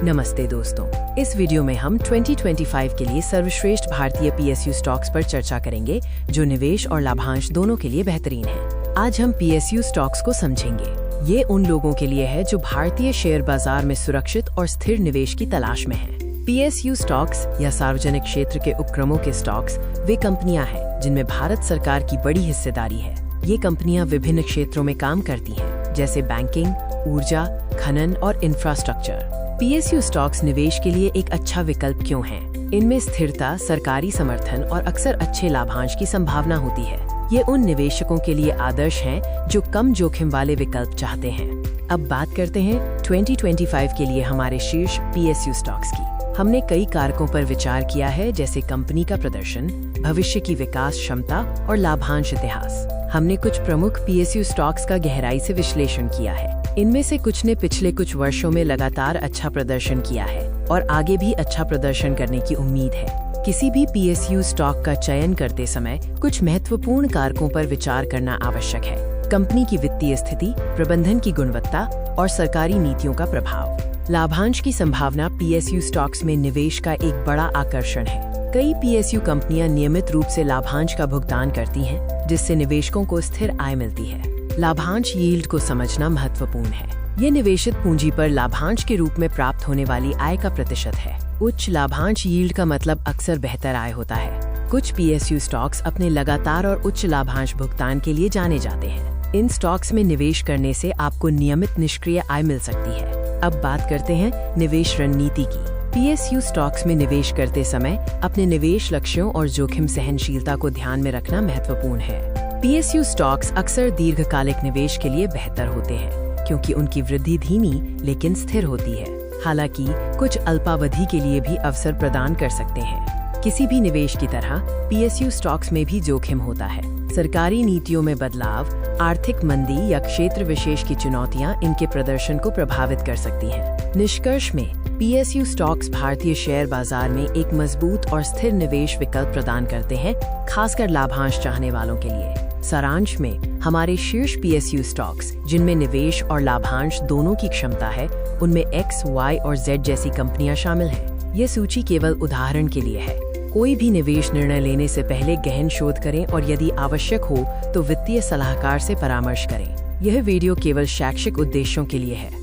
नमस्ते दोस्तों, इस वीडियो में हम 2025 के लिए सर्वश्रेष्ठ भारतीय PSU स्टॉक्स पर चर्चा करेंगे जो निवेश और लाभांश दोनों के लिए बेहतरीन हैं। आज हम PSU स्टॉक्स को समझेंगे। ये उन लोगों के लिए है जो भारतीय शेयर बाजार में सुरक्षित और स्थिर निवेश की तलाश में हैं। PSU स्टॉक्स या सार्वजनिक क्षेत्र के उपक्रमों के स्टॉक्स वे कंपनियां हैं जिनमें भारत सरकार की बड़ी हिस्सेदारी है। ये कंपनियां विभिन्न क्षेत्रों में काम करती हैं, जैसे बैंकिंग, ऊर्जा, खनन और इंफ्रास्ट्रक्चर। PSU स्टॉक्स निवेश के लिए एक अच्छा विकल्प क्यों हैं? इनमें स्थिरता, सरकारी समर्थन और अक्सर अच्छे लाभांश की संभावना होती है। ये उन निवेशकों के लिए आदर्श हैं जो कम जोखिम वाले विकल्प चाहते हैं। अब बात करते हैं 2025 के लिए हमारे शीर्ष PSU स्टॉक्स की। हमने कई कारकों पर विचार किया है, जैसे कंपनी का प्रदर्शन, भविष्य की विकास क्षमता और लाभांश इतिहास। हमने कुछ प्रमुख PSU स्टॉक्स का गहराई से विश्लेषण किया है। इनमें से कुछ ने पिछले कुछ वर्षों में लगातार अच्छा प्रदर्शन किया है और आगे भी अच्छा प्रदर्शन करने की उम्मीद है। किसी भी PSU स्टॉक का चयन करते समय कुछ महत्वपूर्ण कारकों पर विचार करना आवश्यक है। कंपनी की वित्तीय स्थिति, प्रबंधन की गुणवत्ता और सरकारी नीतियों का प्रभाव। लाभांश की संभावना PSU स्टॉक्स में निवेश का एक बड़ा आकर्षण है। कई PSU कंपनियां नियमित रूप से लाभांश का भुगतान करती हैं, जिससे निवेशकों को स्थिर आय मिलती है। लाभांश यील्ड को समझना महत्वपूर्ण है। ये निवेशित पूंजी पर लाभांश के रूप में प्राप्त होने वाली आय का प्रतिशत है। उच्च लाभांश यील्ड का मतलब अक्सर बेहतर आय होता है। कुछ PSU स्टॉक्स अपने लगातार और उच्च लाभांश भुगतान के लिए जाने जाते हैं। इन स्टॉक्स में निवेश करने से आपको नियमित निष्क्रिय आय मिल सकती है। अब बात करते हैं निवेश रणनीति की। PSU स्टॉक्स में निवेश करते समय अपने निवेश लक्ष्यों और जोखिम सहनशीलता को ध्यान में रखना महत्वपूर्ण है। PSU स्टॉक्स अक्सर दीर्घकालिक निवेश के लिए बेहतर होते हैं, क्योंकि उनकी वृद्धि धीमी लेकिन स्थिर होती है। हालांकि कुछ अल्पावधि के लिए भी अवसर प्रदान कर सकते हैं। किसी भी निवेश की तरह PSU स्टॉक्स में भी जोखिम होता है। सरकारी नीतियों में बदलाव, आर्थिक मंदी या क्षेत्र विशेष की चुनौतियां इनके प्रदर्शन को प्रभावित कर सकती हैं। निष्कर्ष में PSU स्टॉक्स भारतीय शेयर बाजार में एक मजबूत और स्थिर निवेश विकल्प प्रदान करते हैं, खासकर लाभांश चाहने वालों के लिए। सारांश में हमारे शीर्ष PSU स्टॉक्स, जिनमें निवेश और लाभांश दोनों की क्षमता है, उनमें X, Y और Z जैसी कंपनियां शामिल हैं। ये सूची केवल उदाहरण के लिए है। कोई भी निवेश निर्णय लेने से पहले गहन शोध करें और यदि आवश्यक हो तो वित्तीय सलाहकार से परामर्श करें। यह वीडियो केवल शैक्षिक उद्देश्यों के लिए है।